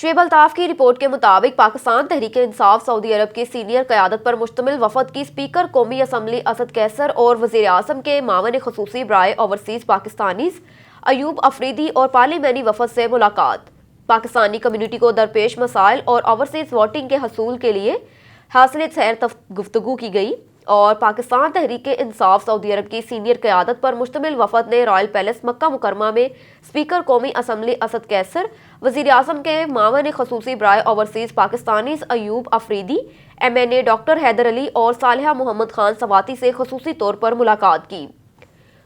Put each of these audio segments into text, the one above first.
شعیب الطاف کی رپورٹ کے مطابق پاکستان تحریک انصاف سعودی عرب کی سینئر قیادت پر مشتمل وفد کی اسپیکر قومی اسمبلی اسد کیسر اور وزیر اعظم کے معاون خصوصی برائے اوورسیز پاکستانیز ایوب افریدی اور پارلیمانی وفد سے ملاقات۔ پاکستانی کمیونٹی کو درپیش مسائل اور اوورسیز ووٹنگ کے حصول کے لیے حاصل سیر گفتگو کی گئی اور پاکستان تحریک انصاف سعودی عرب کی سینئر قیادت پر مشتمل وفد نے رائل پیلس مکہ مکرمہ میں اسپیکر قومی اسمبلی اسد کیسر، وزیر اعظم کے معاون خصوصی برائے overseas Pakistanis Ayub Afridi, MNA doctor Haider Ali اور صالحہ محمد خان سواتی سے خصوصی طور پر ملاقات کی۔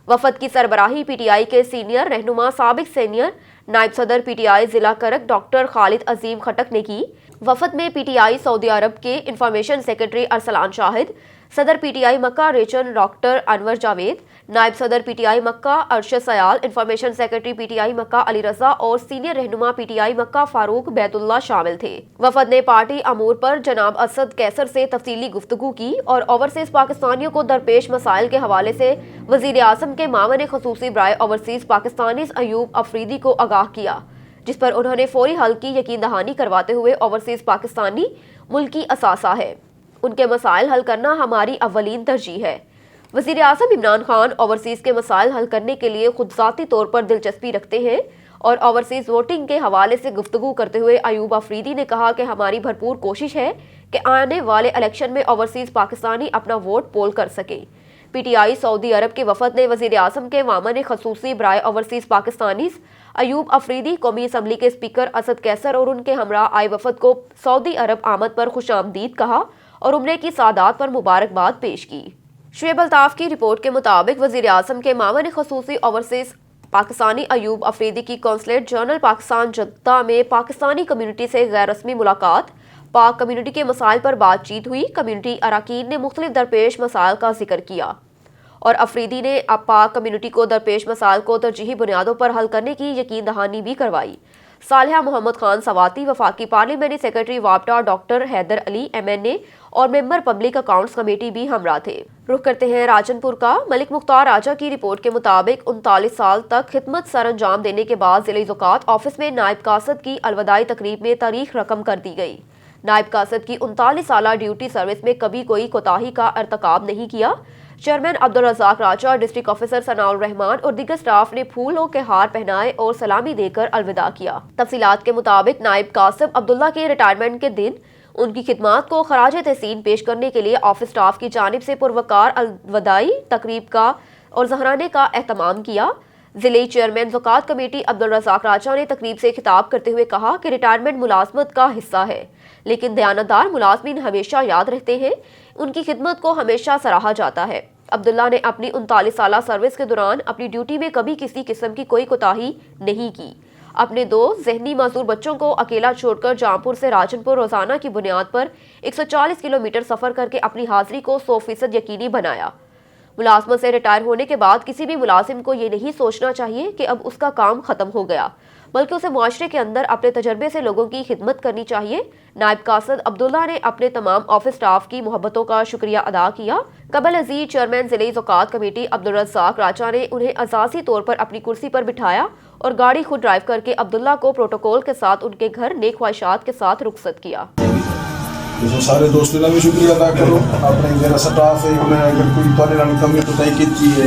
وفد کی سربراہی PTI کے سینئر رہنما سابق سینئر نائب صدر PTI ضلع کرک ڈاکٹر خالد عظیم خٹک نے کی۔ وفد میں PTI سعودی عرب کے انفارمیشن سیکرٹری ارسلان شاہد، صدر PTI مکہ ریجن ڈاکٹر انور جاوید، نائب صدر PTI مکہ ارشد سیال، انفارمیشن سیکرٹری PTI مکہ علی رضا اور سینئر رہنما PTI مکہ فاروق بیت اللہ شامل تھے۔ وفد نے پارٹی امور پر جناب اسد کیسر سے تفصیلی گفتگو کی اور اوورسیز پاکستانیوں کو درپیش مسائل کے حوالے سے وزیر اعظم کے معاون خصوصی برائے اوورسیز پاکستانیز ایوب افریدی کو آگاہ کیا، جس پر انہوں نے فوری حل کی یقین دہانی کرواتے ہوئے اوورسیز پاکستانی ملکی اثاثہ ہے، ان کے مسائل حل کرنا ہماری اولین ترجیح ہے۔ وزیر اعظم عمران خان اوورسیز کے مسائل حل کرنے کے لیے خود ذاتی طور پر دلچسپی رکھتے ہیں اور اوورسیز ووٹنگ کے حوالے سے گفتگو کرتے ہوئے ایوب افریدی نے کہا کہ ہماری بھرپور کوشش ہے کہ آنے والے الیکشن میں اوورسیز پاکستانی اپنا ووٹ پول کر سکیں۔ PTI سعودی عرب کے وفد نے وزیر اعظم کے معاون خصوصی برائے اوورسیز پاکستانیز ایوب افریدی، قومی اسمبلی کے اسپیکر اسد کیسر اور ان کے ہمراہ آئے وفد کو سعودی عرب آمد پر خوش آمدید کہا اور عمرے کی سعادت پر مبارکباد پیش کی۔ شعیب الطاف کی رپورٹ کے مطابق وزیر اعظم کے معاون خصوصی اوورسیز پاکستانی ایوب افریدی کی قونصلیٹ جنرل پاکستان جدہ میں پاکستانی کمیونٹی سے غیر رسمی ملاقات، پاک کمیونٹی کے مسائل پر بات چیت ہوئی۔ کمیونٹی اراکین نے مختلف درپیش مسائل کا ذکر کیا اور افریدی نے پاک کمیونٹی کو درپیش مسائل کو ترجیحی بنیادوں پر حل کرنے کی یقین دہانی بھی کروائی۔ صالحہ محمد خان سواتی، وفاقی پارلیمانی سیکرٹری وابٹا ڈاکٹر حیدر علی MNA اور ممبر پبلک اکاؤنٹس کمیٹی بھی ہمراہ تھے۔ رخ کرتے ہیں راجن پور کا۔ ملک مختار راجہ کی رپورٹ کے مطابق 39 سال تک خدمت سر انجام دینے کے بعد ضلعی زکوٰۃ آفس میں نائب قاصد کی الوداعی تقریب میں تاریخ رقم کر دی گئی۔ نائب قاصد کی 39 سالہ ڈیوٹی سروس میں کبھی کوئی کوتاہی کا ارتکاب نہیں کیا۔ چیئرمین عبدالرزاق راجہ، ڈسٹرکٹ آفیسر ثناء الرحمان اور دیگر سٹاف نے پھولوں کے ہار پہنائے اور سلامی دے کر الوداع کیا۔ تفصیلات کے مطابق نائب قاصد عبداللہ کے ریٹائرمنٹ کے دن ان کی خدمات کو خراج تحسین پیش کرنے کے لیے آفس سٹاف کی جانب سے پروقار الوداعی تقریب کا اور ظہرانے کا اہتمام کیا۔ ضلعی چیئرمین زکوٰۃ کمیٹی عبدالرزاق راجہ نے تقریب سے خطاب کرتے ہوئے کہا کہ ریٹائرمنٹ ملازمت کا حصہ ہے، لیکن دیانتدار ملازمین ہمیشہ یاد رہتے ہیں، ان کی خدمت کو ہمیشہ سراہا جاتا ہے۔ عبداللہ نے اپنی 39 سالہ سروس کے دوران اپنی ڈیوٹی میں کبھی کسی قسم کی کوئی کوتاہی نہیں کی۔ اپنے 2 ذہنی معذور بچوں کو اکیلا چھوڑ کر جامپور سے راجن پور روزانہ کی بنیاد پر 140 کلومیٹر سفر کر کے اپنی حاضری کو 100% یقینی بنایا۔ ملازمت سے ریٹائر ہونے کے بعد کسی بھی ملازم کو یہ نہیں سوچنا چاہیے کہ اب اس کا کام ختم ہو گیا، بلکہ اسے معاشرے کے اندر اپنے تجربے سے لوگوں کی خدمت کرنی چاہیے۔ نائب قاصد عبداللہ نے اپنے تمام آفس سٹاف کی محبتوں کا شکریہ ادا کیا۔ قبل ازیں چیئرمین ضلعی زکوٰۃ کمیٹی عبدالرزاق راجہ نے انہیں اعزازی طور پر اپنی کرسی پر بٹھایا اور گاڑی خود ڈرائیو کر کے عبداللہ کو پروٹوکول کے ساتھ ان کے گھر نیک خواہشات کے ساتھ رخصت کیا۔ سارے دوستوں کا بھی شکریہ ادا کرو، اپنے میرا سٹاف ہے، انہیں اگر کوئی پڑھنے میں کمی کوتاہی کی ہے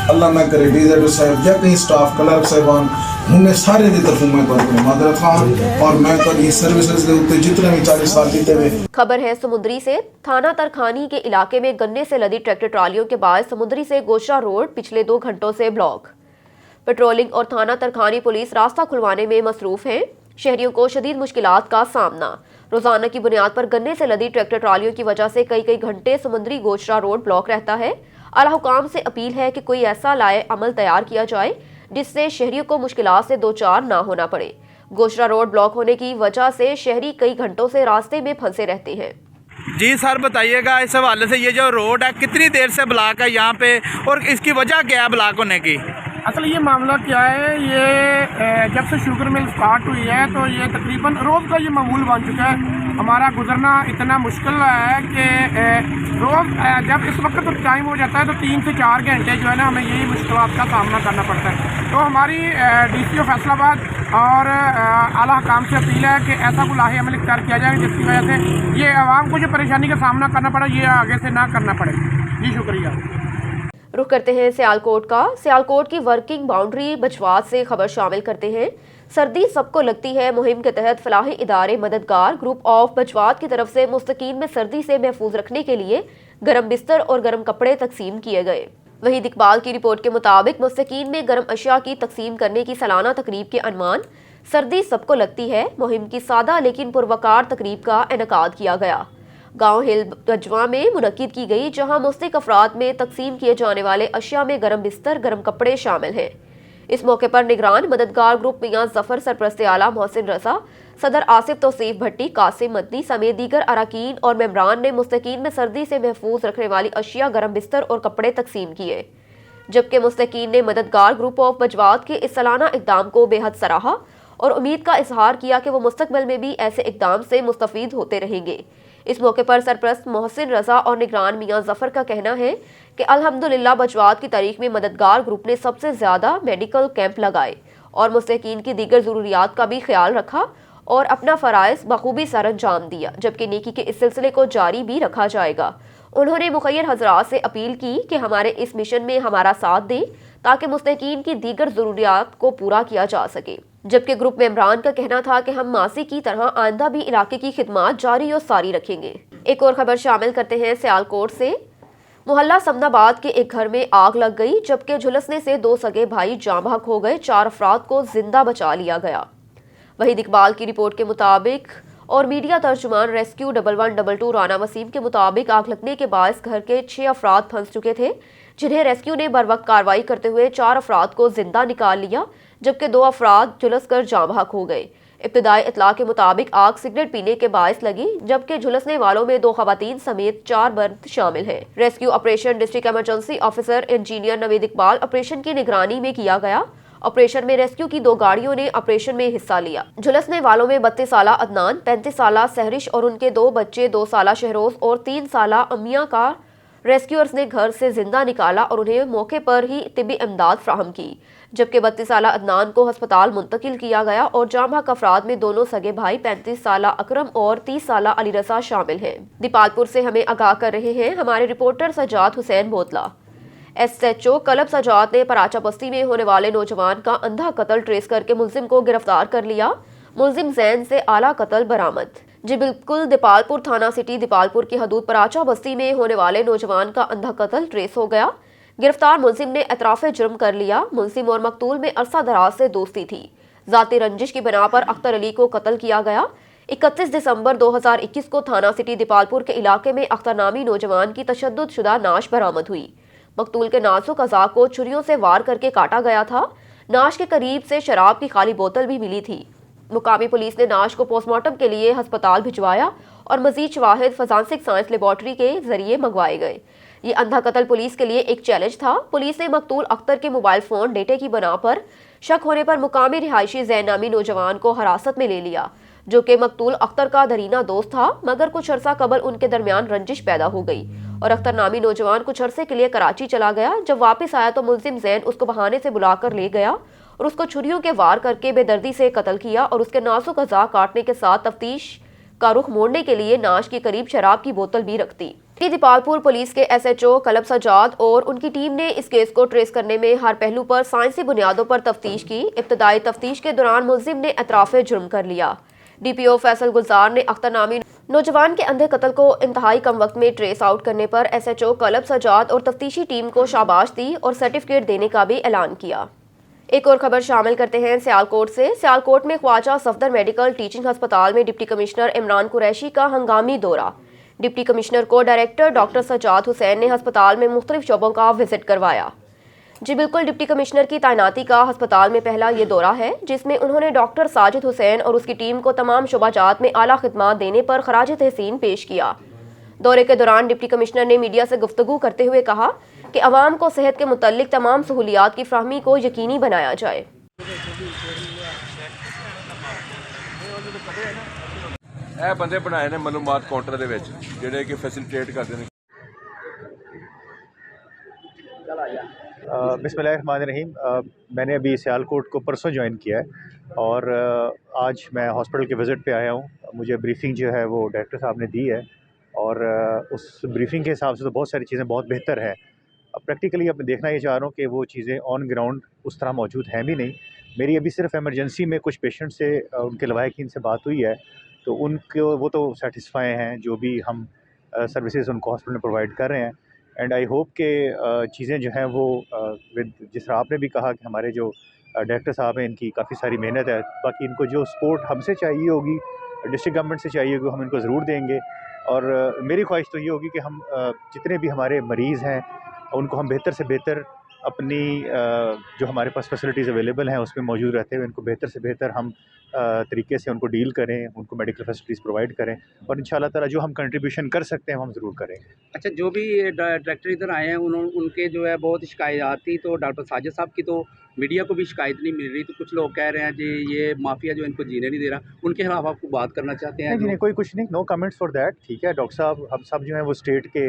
اللہ نہ کرے، ڈیزائر صاحب یا کہیں سٹاف کلرک صاحبان انہیں سارے دی طرف میں معذرت خان اور میں تو سروسز کے اوپر جتنے بھی 40 سال بیتے ہوئے۔ خبر ہے سمندری سے۔ تھانہ ترکھانی کے علاقے میں گنے سے لدی ٹریکٹر ٹرالیوں کے باعث سمندری سے گوشرا روڈ پچھلے 2 گھنٹوں سے بلاک۔ پیٹرولنگ اور تھانہ ترکھانی پولیس راستہ کھلوانے میں مصروف ہیں۔ شہریوں کو شدید مشکلات کا سامنا۔ روزانہ کی بنیاد پر گنے سے لدی ٹریکٹر ٹرالیوں کی وجہ سے کئی گھنٹے سمندری گوشرا روڈ بلاک رہتا ہے۔ اعلیٰ حکام سے اپیل ہے کہ کوئی ایسا لائے عمل تیار کیا جائے جس سے شہریوں کو مشکلات سے دوچار نہ ہونا پڑے۔ گوشرا روڈ بلاک ہونے کی وجہ سے شہری کئی گھنٹوں سے راستے میں پھنسے رہتے ہیں۔ جی سر بتائیے گا اس حوالے سے، یہ جو روڈ ہے کتنی دیر سے بلاک ہے یہاں پہ اور اس کی وجہ کیا ہے بلاک ہونے کی؟ اصل یہ معاملہ کیا ہے، یہ جب سے شوگر مل سٹارٹ ہوئی ہے تو یہ تقریباً روز کا یہ معمول بن چکا ہے हमारा गुजरना इतना मुश्किल है कि रोज़ जब इस वक्त टाइम हो जाता है तो 3 से 4 घंटे जो है ना हमें यही मुश्किलात का सामना करना पड़ता है। तो हमारी DCO फैसलाबाद और आला हकाम से अपील है कि ऐसा कोई लाहे अमल इख्तियार किया जाए जिसकी वजह से ये आवाम को जो परेशानी का सामना करना पड़ा ये आगे से ना करना पड़े। जी शुक्रिया। रुख करते हैं सियालकोट का। सियालकोट की वर्किंग बाउंड्री बजवात से खबर शामिल करते हैं। सर्दी सबको लगती है मुहिम के तहत फलाही इदारे मददगार ग्रुप ऑफ बजवात की तरफ से मुस्तकीन में सर्दी से महफूज रखने के लिए गर्म बिस्तर और गर्म कपड़े तकसीम किए गए। वहीं इकबाल की रिपोर्ट के मुताबिक मुस्तकीन में गर्म अशिया की तकसीम करने की सालाना तकरीब के अनवान सर्दी सबको लगती है मुहिम की सादा लेकिन पुरवकार तकरीब का इनेकाद किया गया। गांव हिल गजवा में मुनक्किद की गई, जहां मुस्तक अफराद में तकसीम किए जाने वाले अशिया में गर्म बिस्तर गर्म कपड़े शामिल हैं। इस मौके पर निगरान मददगार ग्रुप मियां जफर, सरपरस्त आला मोहसिन रजा, सदर आसिफ तौसीफ भट्टी, कासिम मदनी समेत दीगर अरकान और मेंबरान ने मुस्तकीन में सर्दी से महफूज रखने वाली अशिया गर्म बिस्तर और कपड़े तकसीम किए। जबकि मुस्तकीन ने मददगार ग्रुप ऑफ बजवात के इस सालाना इकदाम को बेहद सराहा और उम्मीद का इजहार किया कि वो मुस्तकबिल में भी ऐसे इकदाम से मुस्तफीद होते रहेंगे। इस मौके पर सरपरस्त मोहसिन रजा और निगरान मियां जफर का कहना है कि अल्हम्दुलिल्लाह बजवात की तारीख में मददगार ग्रुप ने सबसे ज्यादा मेडिकल कैंप लगाए और मुस्तकीन की दीगर ज़रूरियात का भी ख्याल रखा और अपना फ़राइज़ बखूबी सर अंजाम दिया, जबकि नेकी के इस सिलसिले को जारी भी रखा जाएगा। उन्होंने मुखय्यर हजरात से अपील की कि हमारे इस मिशन में हमारा साथ दें ताकि मुस्तकीन की दीगर ज़रूरियात को पूरा किया जा सके। जबकि ग्रुप मेंबरान का कहना था कि हम मासी की तरह आइंदा भी इलाके की खिदमात जारी और सारी रखेंगे। एक और खबर शामिल करते हैं सियालकोट से। मोहल्ला समनाबाद के एक घर में आग लग गई, जबकि झुलसने से 2 सगे भाई जाँ बहक हो गए, 4 अफराद को जिंदा बचा लिया गया। वहीं इकबाल की रिपोर्ट के मुताबिक और मीडिया तर्जुमान रेस्क्यू 1112 राना वसीम के मुताबिक आग लगने के बाद घर के 6 अफराद फंस चुके थे, जिन्हें रेस्क्यू ने बर वक्त कार्रवाई करते हुए 4 अफराद को जिंदा निकाल लिया, जबकि 2 अफराद झुलस कर जाँ बहक हो गए। इब्तिदाई इतला के मुताबिक आग सिगरेट पीने के बायस लगी, जबकि झुलसने वालों में 2 खवातीन समेत 4 मर्द शामिल हैं। Rescue operation district emergency officer engineer Naveed Iqbal operation की निगरानी में किया गया। ऑपरेशन में रेस्क्यू की 2 गाड़ियों ने ऑपरेशन में हिस्सा लिया। झुलसने वालों में 32 साला अदनान, 35 साला सहरिश और उनके 2 बच्चे 2 साला शहरोज और 3 साला अमिया का रेस्क्यूअर्स ने घर से जिंदा निकाला और उन्हें मौके पर ही तिब्बी इमदाद फ्राहम की, जबकि 32 साला अदनान को अस्पताल मुंतकिल किया गया और जाँ बहक अफराद में दोनों सगे भाई 35 साला अकरम और 30 साला अली रजा शामिल हैं। दीपालपुर से हमें आगाह कर रहे हैं हमारे रिपोर्टर सजाद हुसैन बोतला। SHO कलब सजाद ने पराचा बस्ती में होने वाले नौजवान का अंधा कत्ल ट्रेस करके मुलजिम को गिरफ्तार कर लिया। मुलजिम जैन से आला कत्ल बरामद। जी बिल्कुल, दीपालपुर थाना सिटी दीपालपुर की हदूद पराचा बस्ती में होने वाले नौजवान का अंधा कत्ल ट्रेस हो गया। गिरफ्तार मुलजिम ने एतराफ़े जुर्म कर लिया। मुलजिम और मकतूल में अरसा दराज से दोस्ती थी। ज़ाती रंजिश की बिना पर अख्तर अली को कत्ल किया गया। 31 दिसंबर 2021 को थाना सिटी दीपालपुर के इलाके में अख्तर नामी नौजवान की तशद्दुद शुदा नाश बरामद हुई। मकतूल के नाजुक अज़ा को छुरियों से वार करके काटा गया था। नाश के करीब से शराब की खाली बोतल भी मिली थी। मुकामी पुलिस ने नाश को पोस्टमार्टम के लिए अस्पताल भिजवाया और मजीद शवाहिद फॉरेंसिक साइंस लेबॉर्ट्री के जरिए मंगवाए गए। ये अंधा कत्ल पुलिस के लिए एक चैलेंज था। पुलिस ने मकतूल अख्तर के मोबाइल फोन डेटे की बना पर शक होने पर मुकामी रिहायशी जैन नामी नौजवान को हिरासत में ले लिया, जो कि मकतूल अख्तर का दरीना दोस्त था, मगर कुछ अरसा कबल उनके दरमियान रंजिश पैदा हो गई और अख्तर नामी नौजवान कुछ अरसे के लिए कराची चला गया। जब वापस आया तो मुलजिम जैन उसको बहाने से बुलाकर ले गया और उसको छुरियों के वार करके बेदर्दी से कत्ल किया और उसके नाजुक अज़ा काटने के साथ तफ्तीश का रुख मोड़ने के लिए नाश के करीब शराब की बोतल भी रख दी। दीपालपुर पुलिस के SHO कलब सजाद और उनकी टीम ने इस केस को ट्रेस करने में हर पहलू पर साइंसी बुनियादों पर तफ्तीश की। इब्तदाई तफ्तीश के दौरान मुलजिम ने एतराफ़े जुर्म कर लिया। DPO फैसल गुलजार ने अख्तर नामी नौजवान के अंधे कत्ल को इंतहाई कम वक्त में ट्रेस आउट करने पर SHO कलब सजाद और तफ्तीशी टीम को शाबाश दी और सर्टिफिकेट देने का भी ऐलान किया। एक और खबर शामिल करते हैं सियालकोट से। सियालकोट में ख्वाजा सफदर मेडिकल टीचिंग अस्पताल में डिप्टी कमिश्नर इमरान कुरैशी का हंगामी दौरा। डिप्टी कमिश्नर को डायरेक्टर डॉक्टर सजाद हुसैन ने अस्पताल में मुख्तलिफ शोबों का विजिट करवाया। जी बिल्कुल, डिप्टी कमिश्नर की तैनाती का अस्पताल में पहला ये दौरा है, जिसमें उन्होंने डॉक्टर साजिद हुसैन और उसकी टीम को तमाम शोबाजात में आला खिदमात देने पर खराज तहसीन पेश किया। दौरे के दौरान डिप्टी कमिश्नर ने मीडिया से गुफ्तगू करते हुए कहा कि अवाम को सेहत के मुतल्लिक तमाम सहूलियात की फ्राहमी को यकीनी बनाया जाए। ਇਹ ਬੰਦੇ ਬਣਾਏ ਨੇ ਮਾਲੂਮਾਤ ਕਾਊਂਟਰ ਦੇ ਵਿੱਚ ਜਿਹੜੇ ਕਿ ਫੈਸਿਲਿਟੇਟ ਕਰਦੇ ਨੇ। बिस्मिल्लाहिर्रहमानिर्रहीम। मैंने अभी सियालकोट को परसों ज्वाइन किया है और आज मैं हॉस्पिटल के विज़िट पे आया हूँ। मुझे ब्रीफिंग जो है वो डायरेक्टर साहब ने दी है और उस ब्रीफिंग के हिसाब से तो बहुत सारी चीज़ें बहुत बेहतर है। अब प्रैक्टिकली अब देखना ये चाह रहा हूँ कि वो चीज़ें ऑन ग्राउंड उस तरह मौजूद हैं भी नहीं। मेरी अभी सिर्फ एमरजेंसी में कुछ पेशेंट से उनके लवाहिकीन से बात हुई है, तो उनको वो तो सेटिस्फाई हैं जो भी हम सर्विसेज उनको हॉस्पिटल में प्रोवाइड कर रहे हैं। एंड आई होप कि चीज़ें जो हैं वो विद जिस तरह आपने भी कहा कि हमारे जो डायरेक्टर साहब हैं इनकी काफ़ी सारी मेहनत है, बाकी इनको जो सपोर्ट हमसे चाहिए होगी, डिस्ट्रिक्ट गवर्नमेंट से चाहिए होगी, हम इनको ज़रूर देंगे। और मेरी ख्वाहिश तो ये होगी कि हम जितने भी हमारे मरीज़ हैं उनको हम बेहतर से बेहतर अपनी जो हमारे पास फैसिलिटीज़ अवेलेबल हैं उसमें मौजूद रहते हुए इनको बेहतर से बेहतर हम तरीके से उनको डील करें, उनको मेडिकल फैसिलिटीज़ प्रोवाइड करें और इंशाल्लाह ताला जो हम कंट्रीब्यूशन कर सकते हैं हम ज़रूर करेंगे। अच्छा, जो भी डायरेक्टर इधर आए हैं उनके जो है बहुत शिकायत थी, तो डॉक्टर साजिद साहब की तो मीडिया को भी शिकायत नहीं मिल रही, तो कुछ लोग कह रहे हैं जी ये माफिया जो इनको जीने नहीं दे रहा, उनके खिलाफ आपको बात करना चाहते हैं? नहीं, कोई कुछ नहीं, नो कमेंट्स फॉर दैट। ठीक है डॉक्टर साहब, हम सब जो हैं वो स्टेट के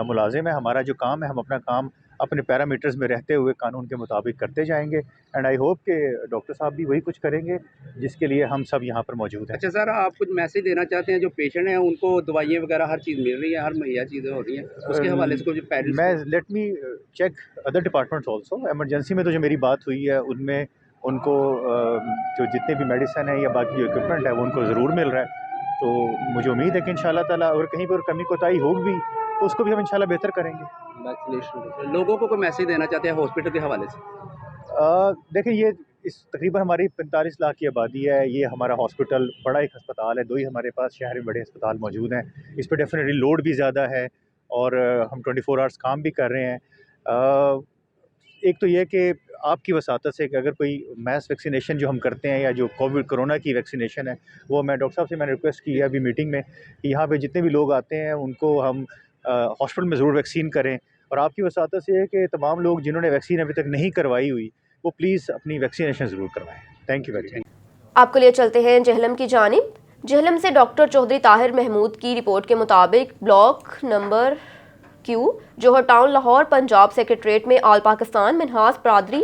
मुलाजिम हैं। हमारा जो काम है हम अपना काम अपने पैरामीटर्स में रहते हुए कानून के मुताबिक करते जाएंगे एंड आई होप कि डॉक्टर साहब भी वही कुछ करेंगे जिसके लिए हम सब यहाँ पर मौजूद हैं। अच्छा सर, आप कुछ मैसेज देना चाहते हैं जो पेशेंट हैं उनको दवाइयाँ वगैरह हर चीज़ मिल रही है, हर मुहैया चीज़ें हो रही हैं, उसके हवाले से जो पेरेंट्स मैं let me check other departments also. Emergency में तो जो मेरी बात हुई है उनमें उनको जो जितने भी मेडिसिन है या बाकी जो इक्विपमेंट है वो उनको ज़रूर मिल रहा है। तो मुझे उम्मीद है कि इंशाल्लाह ताला अगर कहीं पर कमी कोताही होगी भी तो उसको भी हम इंशाल्लाह बेहतर करेंगे। वैक्सीनेशन लोगों को कोई मैसेज देना चाहते हैं हॉस्पिटल के हवाले से? देखिए ये इस तकरीबन हमारी 45 लाख की आबादी है, ये हमारा हॉस्पिटल बड़ा एक अस्पताल है, 2 ही हमारे पास शहर में बड़े अस्पताल मौजूद हैं। इस पर डेफिनेटली लोड भी ज़्यादा है और हम 24 आवर्स काम भी कर रहे हैं। एक तो ये कि आपकी वसातत से कि अगर कोई मैस वैक्सीनेशन जो हम करते हैं या जो कोरोना की वैक्सीनेशन है वो मैं डॉक्टर साहब से मैंने रिक्वेस्ट की है अभी मीटिंग में कि यहाँ पे जितने भी लोग आते हैं उनको हम हॉस्पिटल में ज़रूर वैक्सीन करें। और आपकी वसातत से है कि तमाम लोग जिन्होंने वैक्सीन अभी तक नहीं करवाई हुई वो प्लीज़ अपनी वैक्सीनेशन ज़रूर करवाएं। Thank you very much. आपके लिए चलते हैं जहलम की जानिब। जहलम से डॉक्टर चौधरी ताहिर महमूद की रिपोर्ट के मुताबिक ब्लॉक नंबर क्यू जौहर टाउन लाहौर पंजाब सेक्रेटरीट में ऑल पाकिस्तान मिनहास बरादरी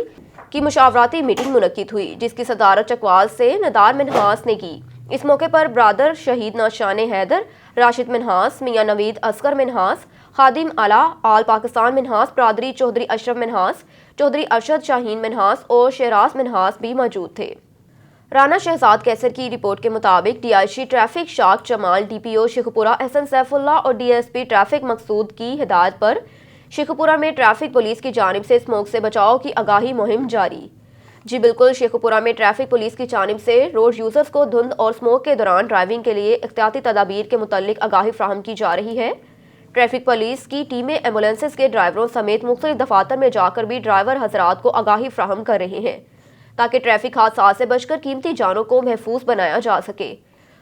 की मुशावराती मीटिंग मुनक्किद हुई, जिसकी सदारत चकवाल से नदार मिनहास ने की। इस मौके पर ब्रादर शहीद नाशान हैदर, राशिद मिनहास, मियाँ नवीद असगर मिनहास, खादिम आला आल पाकिस्तान मिनहास बरादरी चौधरी अशरफ मिनहास, चौधरी अरशद शाहीन मिनहास और शहराज मिनहास भी मौजूद थे। राना शहजाद कैसर की रिपोर्ट के मुताबिक डीआईजी ट्रैफिक शाक जमाल, डीपीओ शेखपुरा एहसन सैफुल्ला और डीएसपी ट्रैफिक मकसूद की हिदायत पर शेखपुरा में ट्रैफिक पुलिस की जानिब से स्मोक से बचाव की आगाही मुहिम जारी। जी बिल्कुल, शेखपुरा में ट्रैफिक पुलिस की जानिब से रोड यूजर्स को धुंध और स्मोक के दौरान ड्राइविंग के लिए एहतियाती तदाबीर के मुतालिक आगाही फ्राहम की जा रही है। ट्रैफिक पुलिस की टीमें एम्बुलेंसेज के ड्राइवरों समेत मुख्तलिफ दफातर में जाकर भी ड्राइवर हजरात को आगाही फ्राहम कर रहे हैं ताकि ट्रैफिक हादसा से बचकर कीमती जानों को महफूज बनाया जा सके।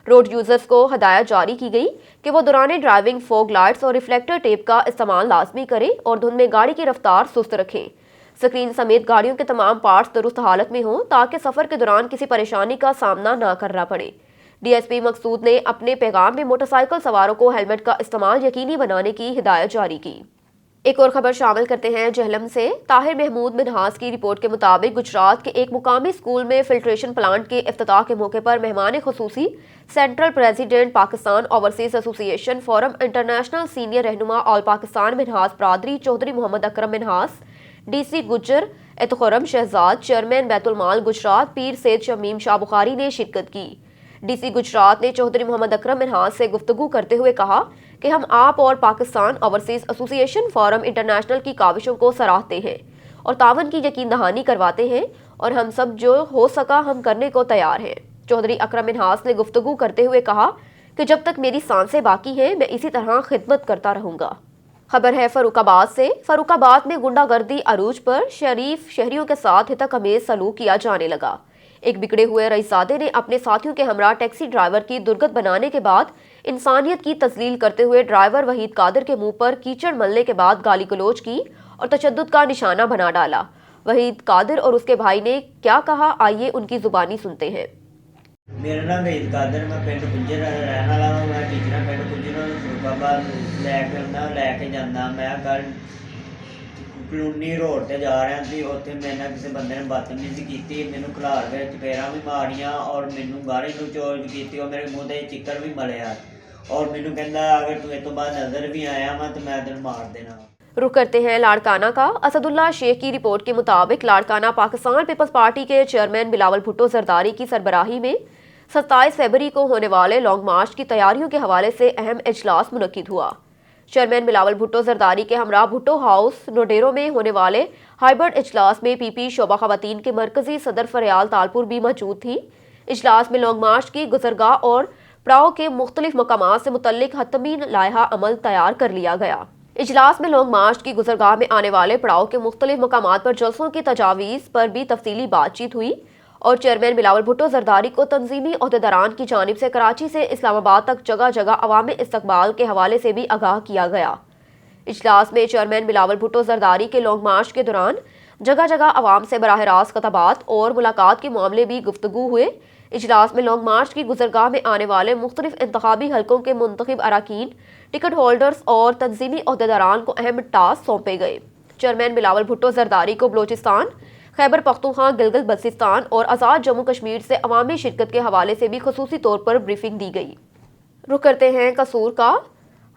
रोड यूजर्स को हदायत जारी की गई कि वो दौरान ड्राइविंग फॉग लाइट्स और रिफ्लेक्टर टेप का इस्तेमाल लाजमी करें और धुंध में गाड़ी की रफ्तार सुस्त रखें। स्क्रीन समेत गाड़ियों के तमाम पार्ट्स दुरुस्त हालत में हों ताकि सफ़र के दौरान किसी परेशानी का सामना ना करना पड़े। डीएसपी मकसूद ने अपने पैगाम में मोटरसाइकिल सवारों को हेलमेट का इस्तेमाल यकीनी बनाने की हिदायत जारी की। एक और खबर शामिल करते हैं जहलम से। ताहिर महमूद मिनहास की रिपोर्ट के मुताबिक गुजरात के एक मुकामी स्कूल में फिल्ट्रेशन प्लांट के इफ्तिताह के मौके पर मेहमान खुसूसी central president Pakistan overseas association forum international senior रहनुमा ऑल पाकिस्तान मिनहास बरादरी चौधरी मोहम्मद अकरम मिनहास, डीसी गुज्जर एतखुरम शहजाद, चेयरमैन बैतुल माल गुजरात पीर सैयद शमीम शाह बुखारी ने शिरकत की। डीसी गुजरात ने चौधरी मोहम्मद अकरम मिनहास से गुफ्तगू करते हुए कहा कि हम आप और Pakistan overseas association forum international की काविशों को सराहते हैं और तावन की यकीन दहानी करवाते हैं और हम सब जो हो सका हम करने को तैयार हैं। चौधरी अकरम मिनहास ने गुफ्तगू करते हुए कहा कि जब तक मेरी सांसें बाकी हैं मैं इसी तरह खिदमत करता रहूँगा। खबर है फरुखाबाद से। फरुखाबाद में गुंडागर्दी अरूज पर शरीफ शहरियों के साथ हितक-अमेज सलूक किया जाने लगा। एक बिगड़े हुए रईसजादे ने अपने साथियों के हमरा टैक्सी ड्राइवर की दुर्गत बनाने के बाद इंसानियत की तस्लील करते हुए ड्राइवर वहीद कादिर के मुंह पर कीचड़ मलने के बाद गाली गलौज की और तशद्दुद का निशाना बना डाला। वहीद कादिर और उसके भाई ने क्या कहा, आइए उनकी जुबानी सुनते हैं। ਮੇਰਾ ਨਾਮ ਵੇਦ ਕਾਦਰ, ਮੈਂ ਪਿੰਡ ਗੁੱਜਰ ਰਹਿਣ ਵਾਲਾ ਹਾਂ। ਮੈਂ ਟੀਚਰਾਂ ਪਿੰਡ ਗੁੱਜਰ ਨੂੰ ਫਰੂਖਾਬਾਦ ਲੈ ਕੇ ਜਾਂਦਾ। ਮੈਂ ਕੱਲ ਕਲੋਨੀ ਰੋਡ ਤੇ ਜਾ ਰਿਹਾ ਸੀ, ਉੱਥੇ ਮੇਰੇ ਨਾਲ ਕਿਸੇ ਬੰਦੇ ਨੇ ਬਦਤਮੀਜ਼ੀ ਕੀਤੀ, ਮੈਨੂੰ ਖਿਲਾਰ ਕੇ ਚਪੇੜਾਂ ਵੀ ਮਾਰੀਆਂ ਔਰ ਮੈਨੂੰ ਗਾਲੀ ਨੂੰ ਚੋਜ ਕੀਤੀ ਔਰ ਮੇਰੇ ਮੂੰਹ 'ਤੇ ਚਿੱਕੜ ਵੀ ਮਲਿਆ और मैनू कहता अगर तू इस तो बाद नजर भी आया वा तो मैं तेन मार देना। रुख करते हैं लाड़काना का। असदुल्ला शेख की रिपोर्ट के मुताबिक लाड़काना पाकिस्तान पीपल्स पार्टी के चेयरमैन बिलावल भुट्टो जरदारी की सरबराही में 27 फरवरी को होने वाले लॉन्ग मार्च की तैयारियों के हवाले से अहम इजलास मुनक्किद हुआ। चेयरमैन बिलावल भुट्टो जरदारी के हमरा भुट्टो हाउस नोडेरो में होने वाले हाइब्रिड इजलास में पीपी शोबा खवातीन के मरकजी सदर फरियाल तालपुर भी मौजूद थी। इजलास में लॉन्ग मार्च की गुजरगाह और पड़ाव के मुख्तलिफ मकामात से मुतल्लिक हतमी लायहा अमल तैयार कर लिया गया। इजलास में लॉन्ग मार्च की गुजरगाह में आने वाले पड़ाव के मुख्तलिफ मकामात पर जलसों की तजावीज़ पर भी तफसीली बातचीत हुई और चेयरमैन बिलावल भुट्टो जरदारी को तंजीमी अहदेदारान की जानिब से कराची से इस्लामाबाद तक जगह जगह अवामी इस्तकबाल के हवाले से भी आगाह किया गया। इजलास में चेयरमैन बिलावल भुट्टो जरदारी के लॉन्ग मार्च के दौरान जगह जगह अवाम से बराह रास्त खताबात और मुलाकात के मामले भी गुफ्तगू हुए। इजलास में लॉन्ग मार्च की गुजरगाह में आने वाले मुख्तलिफ इंतखाबी हलकों के मुंतखब अरकान, टिकट होल्डर्स और तंजीमी अहदेदारान को अहम टास्क सौंपे गए। चेयरमैन बिलावल भुट्टो जरदारी को बलोचिस्तान, खैबर पख्तूनख्वा, गिलगित बल्तिस्तान और आज़ाद जम्मू कश्मीर से अवामी शिरकत के हवाले से भी खुसूसी तौर पर ब्रीफिंग दी गई। रुख करते हैं कसूर का।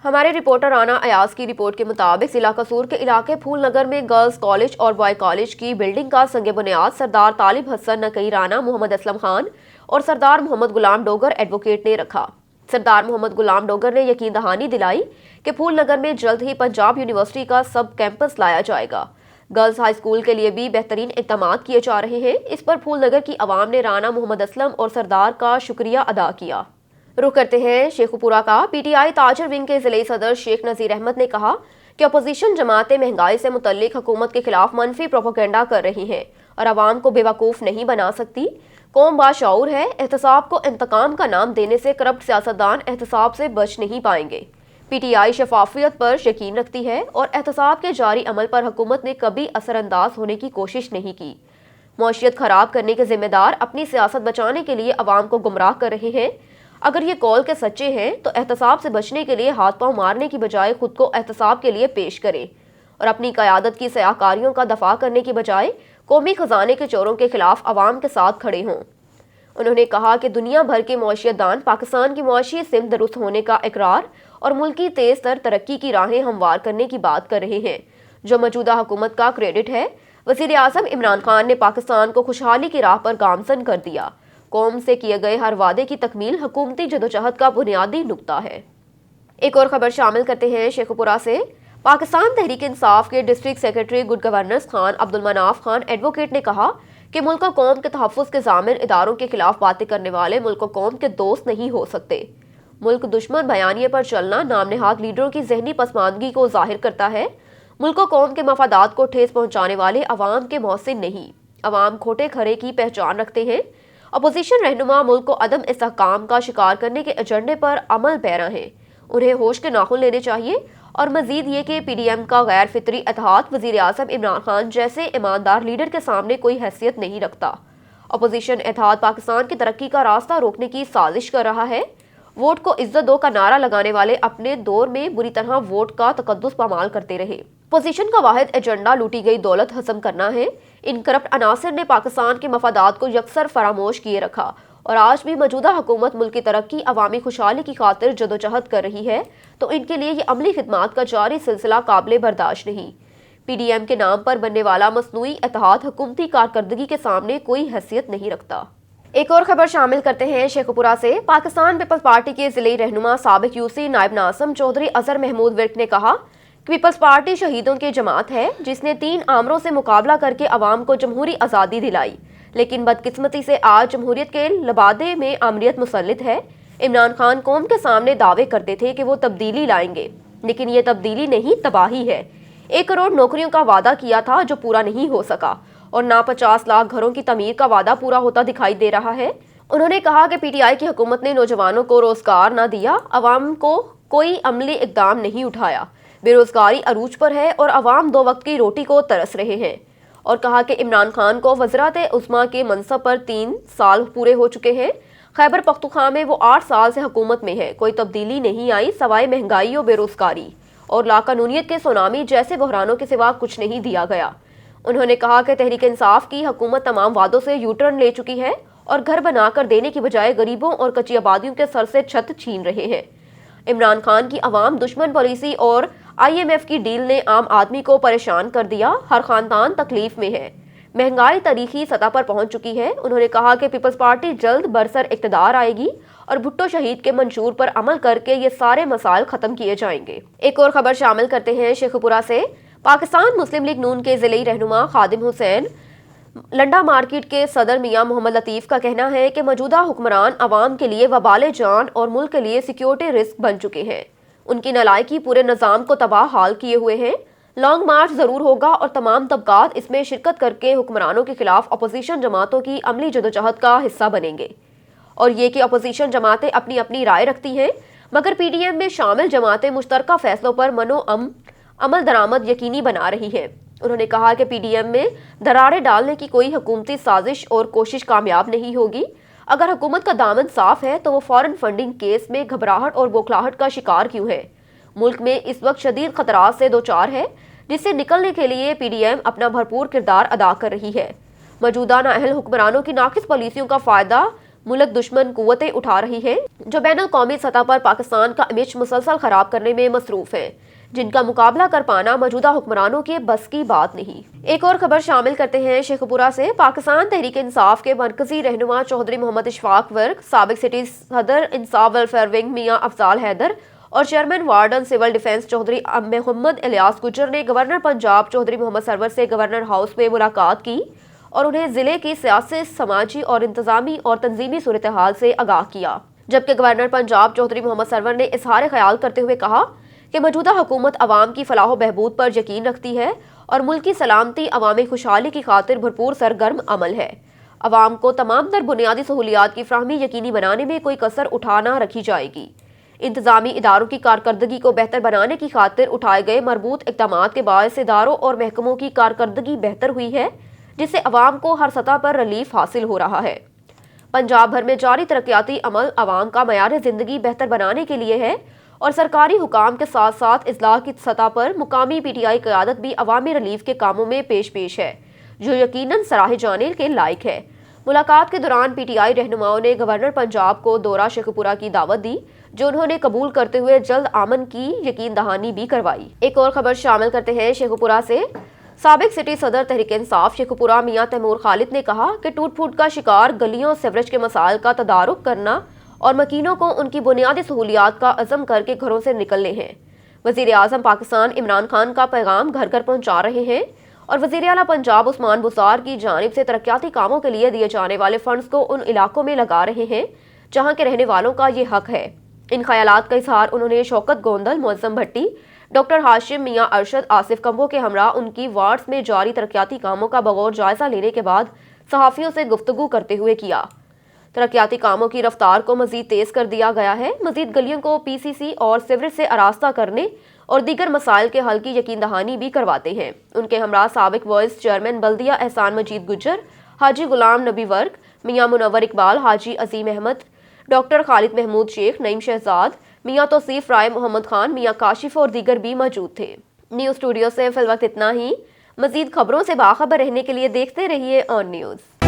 हमारे रिपोर्टर राना अयाज की रिपोर्ट के मुताबिक जिला कसूर के इलाके फूल नगर में गर्ल्स कॉलेज और बॉय कॉलेज की बिल्डिंग का संग बुनियाद सरदार तालिब हसन नकई राना, मोहम्मद असलम खान और सरदार मोहम्मद गुलाम डोगर एडवोकेट ने रखा। सरदार मोहम्मद गुलाम डोगर ने यकीन दहानी दिलाई कि फूल नगर में जल्द ही पंजाब यूनिवर्सिटी का सब कैंपस लाया जाएगा। गर्ल्स हाई स्कूल के लिए भी बेहतरीन इक़दाम किए जा रहे हैं। इस पर फूल नगर की आवाम ने राना, मोहम्मद असलम और सरदार का शुक्रिया अदा किया। रुख करते हैं शेखुपुरा का। पीटीआई ताजर विंग के ज़िले सदर शेख नज़ीर अहमद ने कहा कि अपोजिशन जमातें महंगाई से मुतल्लिक हुकूमत के खिलाफ मनफी प्रोपोगंडा कर रही हैं और आवाम को बेवकूफ़ नहीं बना सकती। कौम बाशऊर है। एहतसाब को इंतकाम का नाम देने से करप्ट सियासतदान एहतसाब से बच नहीं पाएंगे। पीटीआई शफाफियत पर यकीन रखती है और एहतसाब के जारी अमल पर हुकूमत ने कभी असरअंदाज होने की कोशिश नहीं की। मौशियत खराब करने के जिम्मेदार अपनी सियासत बचाने के लिए अवाम को गुमराह कर रहे हैं। अगर ये कौल के सच्चे हैं तो एहतसाब से बचने के लिए हाथ पांव मारने की बजाय खुद को एहतसाब के लिए पेश करें और अपनी क़यादत की सयाकारियों का दफा करने की बजाय कौमी खजाने के चोरों के खिलाफ अवाम के साथ खड़े हों। उन्होंने कहा कि दुनिया भर के मौशियतदान पाकिस्तान की मौशी सिमत दुरुस्त होने का इकरार और मुल्क की तेज़ तर तरक्की की राहें हमवार करने की बात कर रहे हैं, जो मौजूदा हुकूमत का क्रेडिट है। वज़ीर आज़म इमरान खान ने पाकिस्तान को खुशहाली की राह पर गामज़न कर दिया। कौम से किए गए हर वादे की तकमील हुकूमती जदोजहद का बुनियादी नुक्ता है। एक और खबर शामिल करते हैं शेखुपुरा से। पाकिस्तान तहरीक इंसाफ के district secretary good governance Khan Abdul Manaf Khan advocate ने कहा कि मुल्क और कौम के तहफ़्फ़ुज़ के ज़ामिन इदारों के खिलाफ बातें करने वाले मुल्क और कौम के दोस्त नहीं हो सकते। मुल्क दुश्मन बयानिए पर चलना नाम नेहाद लीडरों की जहनी पसमानदगी को जाहिर करता है। मुल्क और कौम के मफादात को ठेस पहुँचाने वाले अवाम के मोहसिन नहीं, अवाम खोटे खरे की पहचान रखते हैं। अपोजिशन रहनुमा मुल्क को अदम इस्तेहकाम का शिकार करने के एजेंडे पर अमल पैरा हैं। उन्हें होश के नाखून लेने चाहिए और मजीद ये कि पीडीएम का गैर फितरी इत्तेहाद वज़ीर आज़म इमरान खान जैसे ईमानदार लीडर के सामने कोई हैसियत नहीं रखता। अपोजिशन इत्तेहाद पाकिस्तान की तरक्की का रास्ता रोकने की साजिश कर रहा है। वोट को इज्जत दो का नारा लगाने वाले अपने दौर में बुरी तरह वोट का तकद्दुस पामाल करते रहे। अपोजिशन का वाहिद एजेंडा लूटी गई दौलत हजम करना है। इन करप्ट अनासिर ने पाकिस्तान के मफादात को यकसर फरामोश किए रखा और आज भी मौजूदा हुकूमत मुल्क की तरक्की, अवामी खुशहाली की खातिर जदोजहद कर रही है, तो इनके लिए ये अमली खिदमात का जारी सिलसिला काबिल बर्दाश्त नहीं। पीडीएम के नाम पर बनने वाला मसनूई इत्तेहाद हुकूमती कारकर्दगी के सामने कोई हैसियत नहीं रखता। एक और खबर शामिल करते हैं शेखुपुरा से। पाकिस्तान पीपल्स पार्टी के ज़िले रहनुमा साबिक यूसी नायब नाज़िम चौधरी अजहर महमूद विर्क ने कहा कि पीपल्स पार्टी शहीदों की जमात है जिसने 3 आमरों से मुकाबला करके अवाम को जमहूरी आज़ादी दिलाई, लेकिन बदकिस्मती से आज जमहूरियत के लबादे में आमरीत मुसल्लित है। इमरान खान कौम के सामने दावे करते थे कि वो तब्दीली लाएंगे, लेकिन ये तब्दीली नहीं, तबाही है। 1 करोड़ नौकरियों का वादा किया था जो पूरा नहीं हो सका और ना 50 लाख घरों की तमीर का वादा पूरा होता दिखाई दे रहा है। उन्होंने कहा कि पीटीआई की हुकूमत ने नौजवानों को रोजगार न दिया, अवाम को कोई अमली इकदाम नहीं उठाया। बेरोजगारी अरूज पर है और अवाम 2 वक्त की रोटी को तरस रहे हैं। और कहा कि इमरान खान को वज़रात उस्मा के मनसब पर 3 साल पूरे हो चुके हैं। खैबर पख्तूनख्वा में वो 8 साल से हुकूमत में है, कोई तब्दीली नहीं आई सवाए महंगाई और बेरोजगारी और लाकानूनियत के सुनामी जैसे बहरानों के सिवा कुछ नहीं दिया गया। उन्होंने कहा कि तहरीक इंसाफ की हुकूमत तमाम वादों से यू टर्न ले चुकी है और घर बनाकर देने की बजाय गरीबों और कच्ची आबादियों के सर से छत छीन रहे हैं। इमरान खान की अवाम दुश्मन पॉलिसी और IMF की डील ने आम आदमी को परेशान कर दिया, हर खानदान तकलीफ में है, महंगाई तारीखी सतह पर पहुंच चुकी है। उन्होंने कहा कि पीपल्स पार्टी जल्द बरसर इक़्तिदार आएगी और भुट्टो शहीद के मंशूर पर अमल करके ये सारे मसाइल खत्म किए जाएंगे। एक और खबर शामिल करते हैं शेखपुरा से। पाकिस्तान मुस्लिम लीग नून के ज़िले रहनुमा खादिम हुसैन लंडा मार्केट के सदर मियां मोहम्मद लतीफ़ का कहना है कि मौजूदा हुक्मरान अवाम के लिए वबाल जान और मुल्क के लिए सिक्योरिटी रिस्क बन चुके हैं। उनकी नालायकी पूरे निज़ाम को तबाह हाल किए हुए हैं। लॉन्ग मार्च ज़रूर होगा और तमाम तबकात इसमें शिरकत करके हुक्मरानों के खिलाफ अपोजिशन जमातों की अमली जदोजहद का हिस्सा बनेंगे। और ये कि अपोजिशन जमातें अपनी अपनी राय रखती हैं, मगर PDM में शामिल जमातें मुश्तरका फैसलों पर अमल दरामद यकीनी बना रही हैं। उन्होंने कहा कि PDM में दरारें डालने की कोई हुकूमती साजिश और कोशिश कामयाब नहीं होगी। अगर हुकूमत का दामन साफ है तो वो फॉरेन फंडिंग केस में घबराहट और बौखलाहट का शिकार क्यों है। मुल्क में इस वक्त शदीद खतरात से दो चार है, जिससे निकलने के लिए PDM अपना भरपूर किरदार अदा कर रही है। मौजूदा नाअहल हुक्मरानों की नाकिस पॉलिसियों का फ़ायदा मुल्क दुश्मन कुव्वतें उठा रही हैं, जो बैनुल कौमी सतह पर पाकिस्तान का इमेज मुसलसल ख़राब करने में मसरूफ़ हैं, जिनका मुकाबला कर पाना मौजूदा हुक्मरानों के बस की बात नहीं। एक और खबर शामिल करते हैं शेखपुरा से। पाकिस्तान तहरीक इंसाफ के मरकजी रहनुमा चौधरी मोहम्मद इशफाक वर्क, साबिक सिटी सदर इंसाफ वेलफेयर विंग मियां अफजाल हैदर और chairman warden civil defence Chaudhry Muhammad Ilyas Gujjar ने गवर्नर पंजाब चौधरी मोहम्मद सरवर से गवर्नर हाउस में मुलाकात की और उन्हें जिले की सियासी, समाजी और इंतजामी और तंजीमी सूरत हाल से आगाह किया। जबकि गवर्नर पंजाब चौधरी मोहम्मद सरवर ने इजहार ख्याल करते हुए कहा कि मौजूदा हुकूमत अवाम की फलाह बहबूद पर यकीन रखती है और मुल्क की सलामती अवामी खुशहाली की खातिर भरपूर सरगर्म अमल है। अवाम को तमाम तर बुनियादी सहूलियात की फ्राहमी यकीनी बनाने में कोई कसर उठा ना रखी जाएगी। इंतजामी इदारों की कारकर्दगी को बेहतर बनाने की खातिर उठाए गए मरबूत इक़दामात के बायस इदारों और महकमों की कारकर्दगी बेहतर हुई है, जिससे अवाम को हर सतह पर रिलीफ हासिल हो रहा है। पंजाब भर में जारी तरक्याती अमल अवाम का मयार ज़िंदगी बेहतर बनाने के लिए है और सरकारी हुकाम के साथ साथ इस्लाह की सतह पर मुकामी PTI क़यादत भी अवामी रिलीफ के कामों में पेश है, जो यकीनन सराहे जाने के लायक है। मुलाकात के दौरान PTI रहनुमाओं ने गवर्नर पंजाब को दौरा शेखपुरा की दावत दी, जो उन्होंने कबूल करते हुए जल्द आमन की यकीन दहानी भी करवाई। एक और खबर शामिल करते हैं शेखपुरा से। साबिक सिटी सदर तहरीक इंसाफ शेखपुरा मियां तैमूर खालिद ने कहा कि टूट फूट का शिकार गलियों सीवरेज के मसाइल का तदारुक करना और मकीनों को उनकी बुनियादी सहूलियात का अज़म करके घरों से निकलने हैं। वज़ीर आज़म पाकिस्तान इमरान खान का पैगाम घर घर पहुँचा रहे हैं और वज़ीर आला पंजाब उस्मान बुज़दार की जानिब से तरक्याती कामों के लिए दिए जाने वाले फंड्स को उन इलाकों में लगा रहे हैं जहाँ के रहने वालों का ये हक है। इन ख्यालात का इजहार उन्होंने शौकत गोंदल, मुअज़्ज़म भट्टी, डॉक्टर हाशिम मियां अरशद, आसिफ कंबो के हमरा उनकी वार्ड्स में जारी तरक्याती कामों का बगौर जायजा लेने के बाद सहाफ़ियों से गुफ्तगू करते हुए किया। तरक्याती कामों की रफ्तार को मजीद तेज़ कर दिया गया है। मजीद गलियों को PCC और सीवरेज से आरास्ता करने और दीगर मसाइल के हल की यकीन दहानी भी करवाते हैं। उनके हमरा साबिक वाइस चेयरमैन बल्दिया एहसान मजीद गुज्जर, हाजी गुलाम नबी वर्क, मियां मुनव्वर इकबाल, हाजी अजीम अहमद, डॉक्टर खालिद महमूद शेख, नईम शहजाद, मियां तौसीफ राय, मोहम्मद खान, मियां काशिफ और दीगर भी मौजूद थे। न्यूज़ स्टूडियो से फिल वक्त इतना ही। मजीद खबरों से बाखबर रहने के लिए देखते रहिए ऑन न्यूज़।